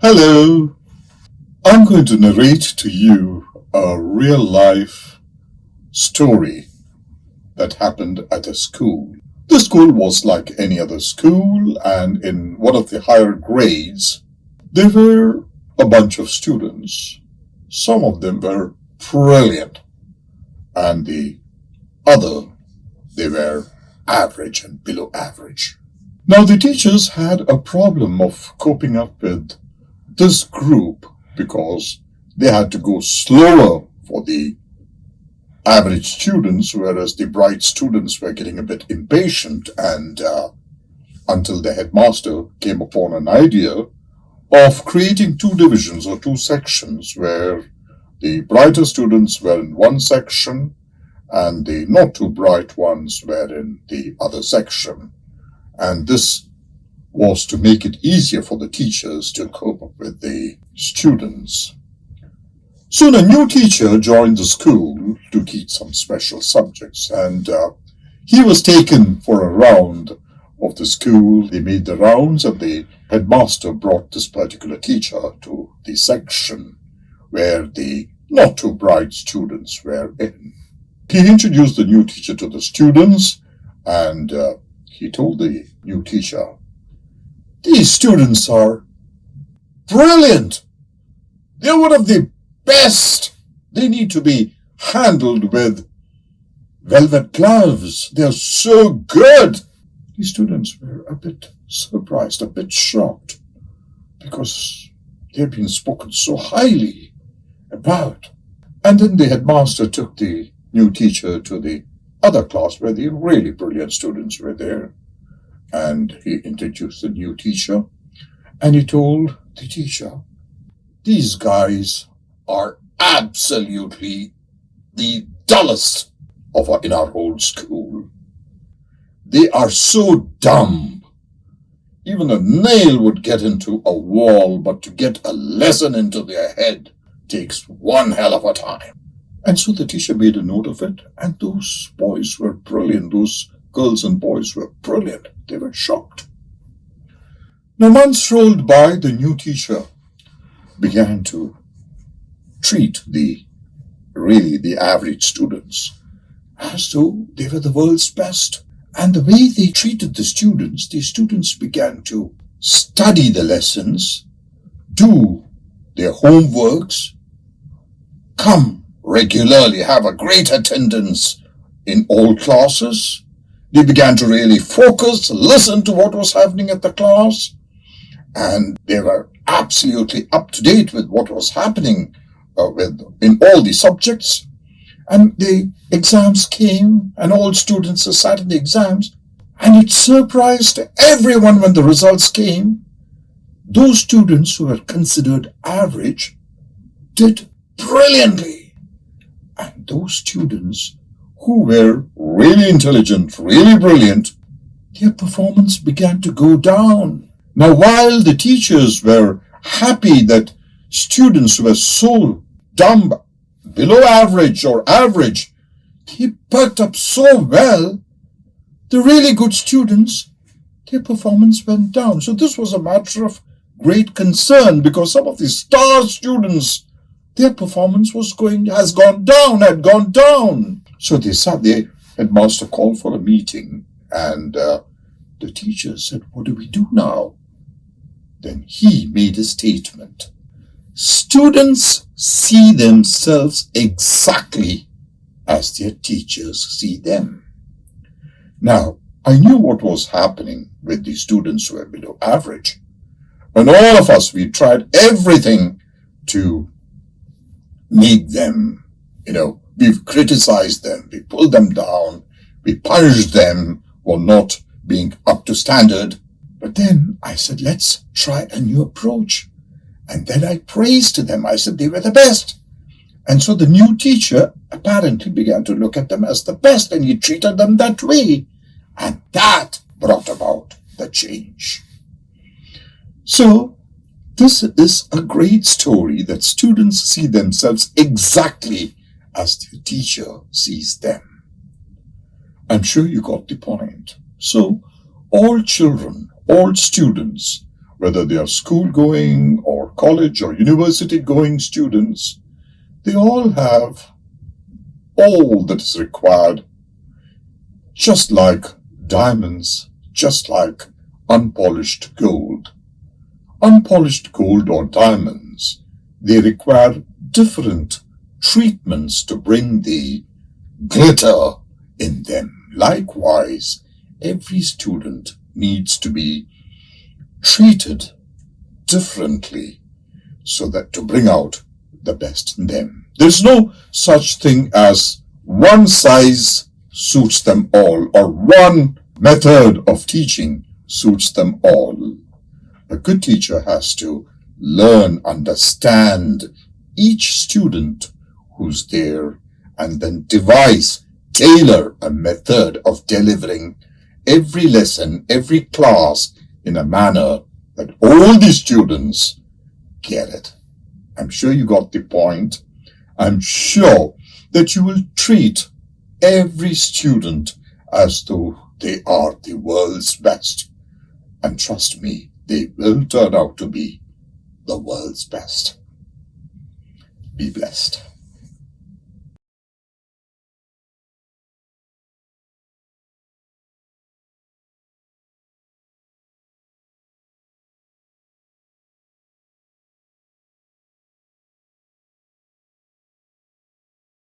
Hello, I'm going to narrate to you a real-life story that happened at a school. The school was like any other school, and in one of the higher grades, there were a bunch of students. Some of them were brilliant, and the other, they were average and below average. Now, the teachers had a problem of coping up with this group because they had to go slower for the average students, whereas the bright students were getting a bit impatient, and until the headmaster came upon an idea of creating two divisions or two sections where the brighter students were in one section and the not too bright ones were in the other section. And this was to make it easier for the teachers to cope up with the students. Soon a new teacher joined the school to teach some special subjects, and he was taken for a round of the school. They made the rounds, and the headmaster brought this particular teacher to the section where the not too bright students were in. He introduced the new teacher to the students, and he told the new teacher, "These students are brilliant. They're one of the best. They need to be handled with velvet gloves. They're so good." The students were a bit surprised, a bit shocked, because they'd been spoken so highly about. And then the headmaster took the new teacher to the other class where the really brilliant students were there. And he introduced the new teacher, and he told the teacher, "These guys are absolutely the dullest in our whole school. They are so dumb. Even a nail would get into a wall, but to get a lesson into their head takes one hell of a time." And so the teacher made a note of it, and those boys were brilliant. Those girls and boys were brilliant. They were shocked. Now, months rolled by. The new teacher began to treat the average students as though they were the world's best. And the way they treated the students began to study the lessons, do their homeworks, come regularly, have a great attendance in all classes. They began to really focus, listen to what was happening at the class, and they were absolutely up to date with what was happening in all the subjects. And the exams came, and all students sat in the exams, and it surprised everyone when the results came. Those students who were considered average did brilliantly, and those students who were really intelligent, really brilliant, their performance began to go down. Now, while the teachers were happy that students who were so dumb, below average or average, they perked up so well, the really good students, their performance went down. So this was a matter of great concern, because some of the star students, their performance had gone down. So they sat there, headmaster called for a meeting, and the teacher said, "What do we do now?" Then he made a statement. "Students see themselves exactly as their teachers see them." Now, I knew what was happening with the students who were below average. And all of us, we tried everything to make them, we've criticized them, we pulled them down, we punished them for not being up to standard. But then I said, let's try a new approach. And then I praised them. I said they were the best. And so the new teacher apparently began to look at them as the best, and he treated them that way. And that brought about the change. So this is a great story that students see themselves exactly as their teacher sees them. I'm sure you got the point. So all children, all students, whether they are school-going or college or university-going students, they all have all that is required, just like diamonds, just like unpolished gold. Unpolished gold or diamonds, they require different treatments to bring the glitter in them. Likewise, every student needs to be treated differently so that to bring out the best in them. There's no such thing as one size suits them all or one method of teaching suits them all. A good teacher has to learn, understand each student who's there and then tailor a method of delivering every lesson, every class in a manner that all the students get it. I'm sure you got the point. I'm sure that you will treat every student as though they are the world's best. And trust me, they will turn out to be the world's best. Be blessed.